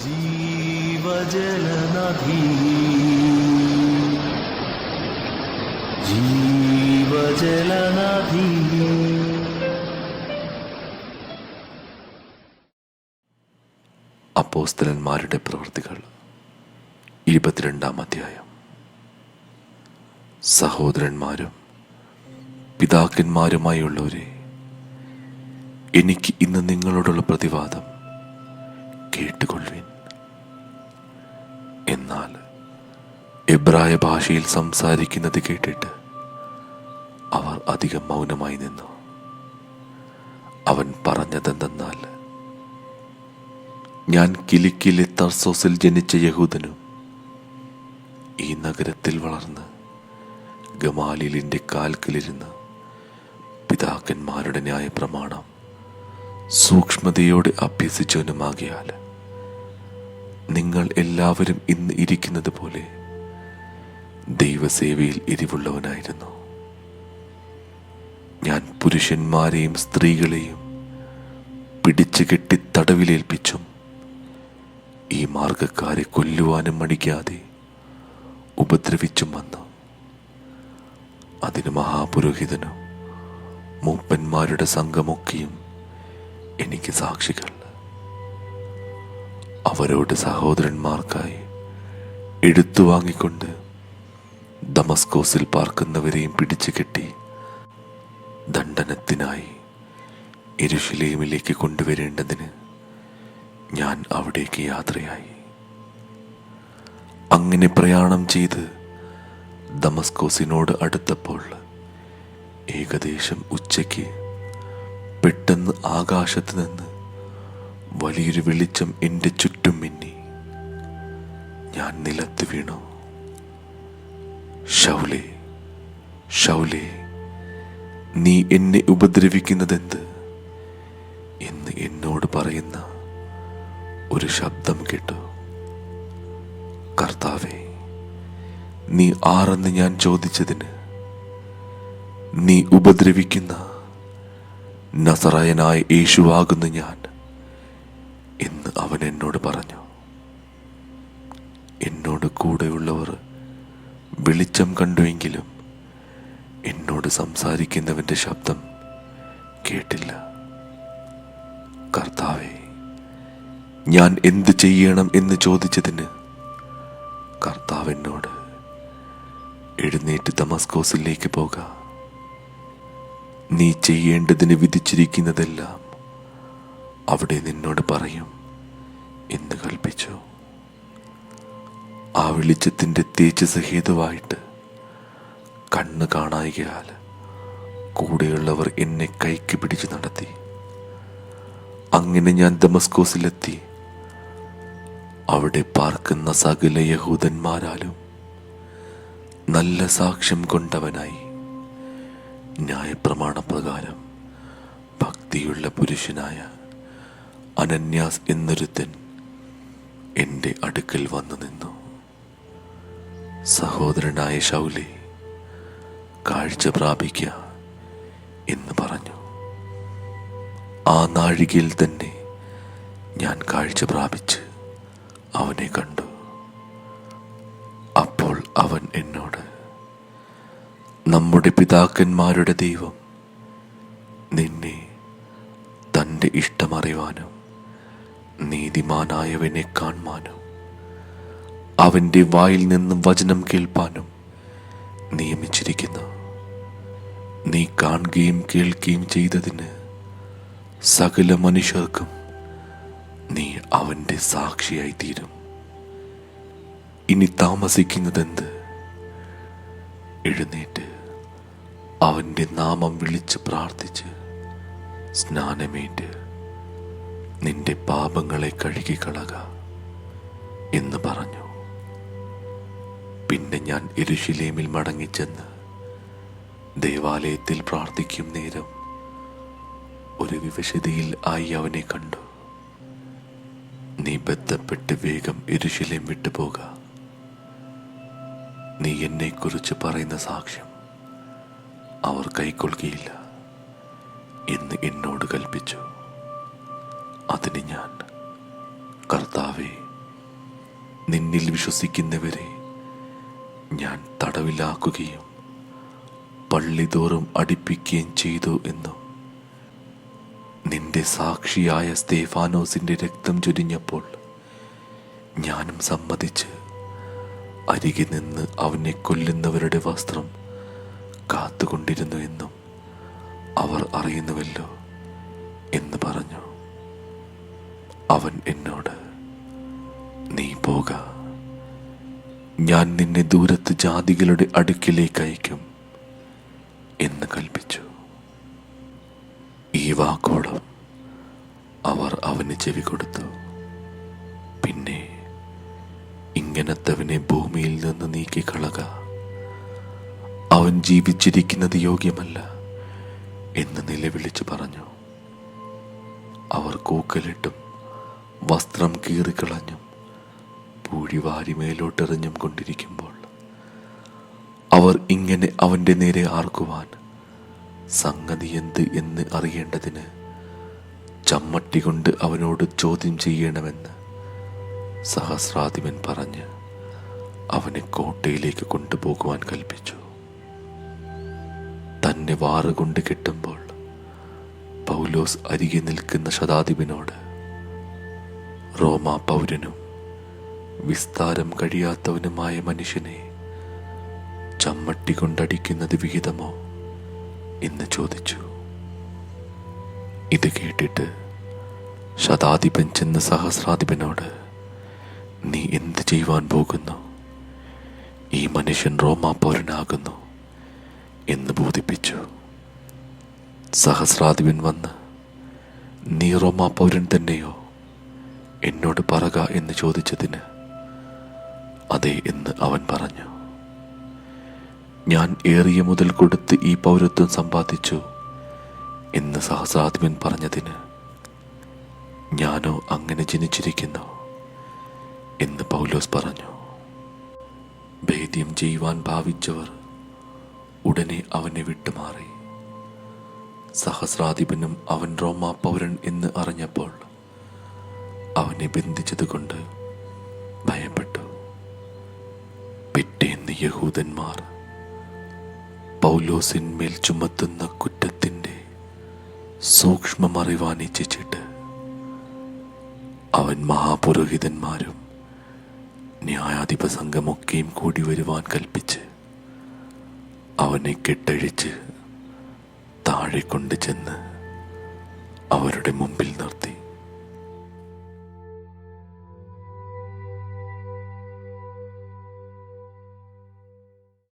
ജീവജലനദി ജീവജലനദി. അപ്പോസ്തലന്മാരുടെ പ്രവൃത്തികൾ 22-ാം അധ്യായം. സഹോദരന്മാരും പിതാക്കന്മാരുമായുള്ളവരെ, എനിക്ക് ഇന്ന് നിങ്ങളോടുള്ള പ്രതിവാദം കേട്ടുകൊള്ളുവിൻ. എന്നാൽ എബ്രായ ഭാഷയിൽ സംസാരിക്കുന്നത് കേട്ടിട്ട് അവർ അധികം മൗനമായി നിന്നു. അവൻ പറഞ്ഞതെന്തെന്നാൽ, ഞാൻ കിലിക്കിലെ തർസോസിൽ ജനിച്ച യഹൂദനും ഈ നഗരത്തിൽ വളർന്ന് ഗമാലിലിന്റെ കാൽക്കലിരുന്ന് പിതാക്കന്മാരുടെ ന്യായപ്രമാണം സൂക്ഷ്മതയോടെ അഭ്യസിച്ചവനുമാകിയാൽ നിങ്ങൾ എല്ലാവരും ഇന്ന് ഇരിക്കുന്നത് പോലെ ദൈവസേവയിൽ എരിവുള്ളവനായിരുന്നു. ഞാൻ പുരുഷന്മാരെയും സ്ത്രീകളെയും പിടിച്ചു കെട്ടി തടവിലേൽപ്പിച്ചും ഈ മാർഗക്കാരെ കൊല്ലുവാനും മടിക്കാതെ ഉപദ്രവിച്ചും വന്നു. അതിന് മഹാപുരോഹിതനും മൂപ്പന്മാരുടെ സംഘമൊക്കെയും എനിക്ക് സാക്ഷികൾ. അവരോട് സഹോദരന്മാർക്കായി എടുത്തു വാങ്ങിക്കൊണ്ട് ദമസ്കോസിൽ പാർക്കുന്നവരെയും പിടിച്ചു കെട്ടി ദണ്ഡനത്തിനായി യെരൂശലേമിലേക്ക് കൊണ്ടുവരേണ്ടതിന് ഞാൻ അവിടേക്ക് യാത്രയായി. അങ്ങനെ പ്രയാണം ചെയ്ത് ദമസ്കോസിനോട് അടുത്തപ്പോൾ ഏകദേശം ഉച്ചയ്ക്ക് പെട്ടെന്ന് ആകാശത്ത് നിന്ന് വലിയൊരു വെളിച്ചം എൻ്റെ ചുറ്റും മിന്നി. ഞാൻ നിലത്ത് വീണു. ശൗലേ, ശൗലേ, നീ എന്നെ ഉപദ്രവിക്കുന്നതെന്ത് എന്ന് എന്നോട് പറയുന്ന ഒരു ശബ്ദം കേട്ടു. കർത്താവേ, നീ ആരെന്ന് ഞാൻ ചോദിച്ചതിന്, നീ ഉപദ്രവിക്കുന്ന നസറായനായ യേശുവാകുന്നു ഞാൻ എന്ന് അവൻ എന്നോട് പറഞ്ഞു. എന്നോട് കൂടെയുള്ളവർ വെളിച്ചം കണ്ടുവെങ്കിലും എന്നോട് സംസാരിക്കുന്നവന്റെ ശബ്ദം കേട്ടില്ല. കർത്താവേ, ഞാൻ എന്ത് ചെയ്യണം എന്ന് ചോദിച്ചതിന് കർത്താവ് എന്നോട്, എഴുന്നേറ്റ് ദമസ്കോസിലേക്ക് പോക, നീ ചെയ്യേണ്ടതിന് വിധിച്ചിരിക്കുന്നതെല്ലാം അവിടെ നിന്നോട് പറയും എന്ന് കൽപ്പിച്ചു. ആ വെളിച്ചത്തിന്റെ തേജസ് ഹേതുവായിട്ട് കണ്ണ് കാണായികയാൽ കൂടെയുള്ളവർ എന്നെ കൈക്ക് പിടിച്ചു നടത്തി. അങ്ങനെ ഞാൻ ദമസ്കോസിലെത്തി. അവിടെ പാർക്കുന്ന സകല യഹൂദന്മാരാലും നല്ല സാക്ഷ്യം കൊണ്ടവനായി ന്യായപ്രമാണപ്രകാരം ഭക്തിയുള്ള പുരുഷനായ അനന്യാസ് എന്നൊരുത്തൻ എൻ്റെ അടുക്കൽ വന്നു നിന്നു. സഹോദരനായ ശൗലേ, കാഴ്ച പ്രാപിക്ക എന്ന് പറഞ്ഞു. ആ നാഴികയിൽ തന്നെ ഞാൻ കാഴ്ച പ്രാപിച്ച് അവനെ കണ്ടു. അപ്പോൾ അവൻ എന്നോട്, നമ്മുടെ പിതാക്കന്മാരുടെ ദൈവം നിന്നെ തൻ്റെ ഇഷ്ടമറിയുവാനും നീതിമാനായവനെ കാണുവാനും അവൻ്റെ വായിൽ നിന്നും വചനം കേൾപ്പാനും നിയമിച്ചിരിക്കുന്നു. നീ കാണുകയും കേൾക്കുകയും ചെയ്തതിന് സകല മനുഷ്യർക്കും നീ അവൻ്റെ സാക്ഷിയായി തീരും. ഇനി താമസിക്കുന്നതെന്ത്? എഴുന്നേറ്റ് അവൻ്റെ നാമം വിളിച്ച് പ്രാർത്ഥിച്ച് സ്നാനമേറ്റ് നിന്റെ പാപങ്ങളെ കഴുകിക്കളക എന്ന് പറഞ്ഞു. പിന്നെ ഞാൻ യെരൂശലേമിൽ മടങ്ങിച്ചെന്ന് ദേവാലയത്തിൽ പ്രാർത്ഥിക്കും നേരം ഒരു വിവശതയിൽ ആയി അവനെ കണ്ടു. നീ ബന്ധപ്പെട്ട് വേഗം യെരൂശലേം വിട്ടുപോക. നീ എന്നെക്കുറിച്ച് പറയുന്ന സാക്ഷ്യം അവർ കൈക്കൊള്ളുകയില്ല എന്ന് എന്നോട് കൽപ്പിച്ചു. അതിന് ഞാൻ, കർത്താവേ, നിന്നിൽ വിശ്വസിക്കുന്നവരെ ഞാൻ തടവിലാക്കുകയും പള്ളിതോറും അടിപ്പിക്കുകയും ചെയ്തു എന്നും നിന്റെ സാക്ഷിയായ സ്തേഫാനോസിന്റെ രക്തം ചൊരിഞ്ഞപ്പോൾ ഞാനും സമ്മതിച്ച് അരികെ നിന്ന് അവനെ കൊല്ലുന്നവരുടെ വസ്ത്രം കാത്തുകൊണ്ടിരുന്നു എന്നും അവർ അറിയുന്നുവല്ലോ എന്ന് പറഞ്ഞു. അവൻ എന്നോട്, നീ പോക, ഞാൻ നിന്നെ ദൂരത്ത് ജാതികളുടെ അടുക്കിലേക്ക് അയക്കും എന്ന് കൽപ്പിച്ചു. ഈ വാക്കോളം അവർ അവന് ചെവി കൊടുത്തു. പിന്നെ ഇങ്ങനത്തവനെ ഭൂമിയിൽ നിന്ന് നീക്കിക്കളക, അവൻ ജീവിച്ചിരിക്കുന്നത് യോഗ്യമല്ല എന്ന് നിലവിളിച്ചു പറഞ്ഞു. അവർ കൂക്കലിട്ടും വസ്ത്രം കീറിക്കളഞ്ഞും പൂഴി വാരി മേലോട്ടെറിഞ്ഞും കൊണ്ടിരിക്കുമ്പോൾ അവർ ഇങ്ങനെ അവൻ്റെ നേരെ ആർക്കുവാൻ സംഗതി എന്ത് എന്ന് അറിയേണ്ടതിന് ചമ്മട്ടി കൊണ്ട് അവനോട് ചോദ്യം ചെയ്യണമെന്ന് സഹസ്രാധിപൻ പറഞ്ഞ് അവനെ കോട്ടയിലേക്ക് കൊണ്ടുപോകുവാൻ കൽപ്പിച്ചു. തന്നെ വാറുകൊണ്ട് കെട്ടുമ്പോൾ പൗലോസ് അരികെ നിൽക്കുന്ന ശതാധിപനോട്, റോമാ പൗരനും വിസ്താരം കഴിയാത്തവനുമായ മനുഷ്യനെ ചമ്മട്ടി കൊണ്ടടിക്കുന്നത് വിഹിതമോ എന്ന് ചോദിച്ചു. ഇത് കേട്ടിട്ട് ശതാധിപൻ ചെന്ന് സഹസ്രാധിപനോട്, നീ എന്ത് ചെയ്യുവാൻ പോകുന്നു? ഈ മനുഷ്യൻ റോമാ പൗരനാകുന്നു എന്ന് ബോധിപ്പിച്ചു. സഹസ്രാധിപൻ വന്ന്, നീ റോമാ പൗരൻ തന്നെയോ? എന്നോട് പറക എന്ന് ചോദിച്ചതിന് അതെ എന്ന് അവൻ പറഞ്ഞു. ഞാൻ ഏറിയ മുതൽ കൊടുത്ത് ഈ പൗരത്വം സമ്പാദിച്ചു എന്ന് സഹസ്രാധിപൻ പറഞ്ഞതിന്, ഞാനോ അങ്ങനെ ജനിച്ചിരിക്കുന്നു എന്ന് പൗലോസ് പറഞ്ഞു. ഭേദ്യം ചെയ്യുവാൻ ഭാവിച്ചവർ ഉടനെ അവനെ വിട്ടുമാറി. സഹസ്രാധിപനും അവൻ റോമാ പൗരൻ എന്ന് അറിഞ്ഞപ്പോൾ അവനെ ബന്ധിച്ചതുകൊണ്ട് ഭയപ്പെട്ടു. പിറ്റേന്ന് യഹൂദന്മാർ പൗലോസിന്മേൽ ചുമത്തുന്ന കുറ്റത്തിൻ്റെ സൂക്ഷ്മം അറിവാൻ ഇച്ഛിച്ചിട്ട് അവൻ മഹാപുരോഹിതന്മാരും ന്യായാധിപ സംഘമൊക്കെയും കൂടി വരുവാൻ കൽപ്പിച്ച് അവനെ കെട്ടഴിച്ച് താഴെ കൊണ്ടു ചെന്ന് അവരുടെ മുമ്പിൽ നിർത്തി.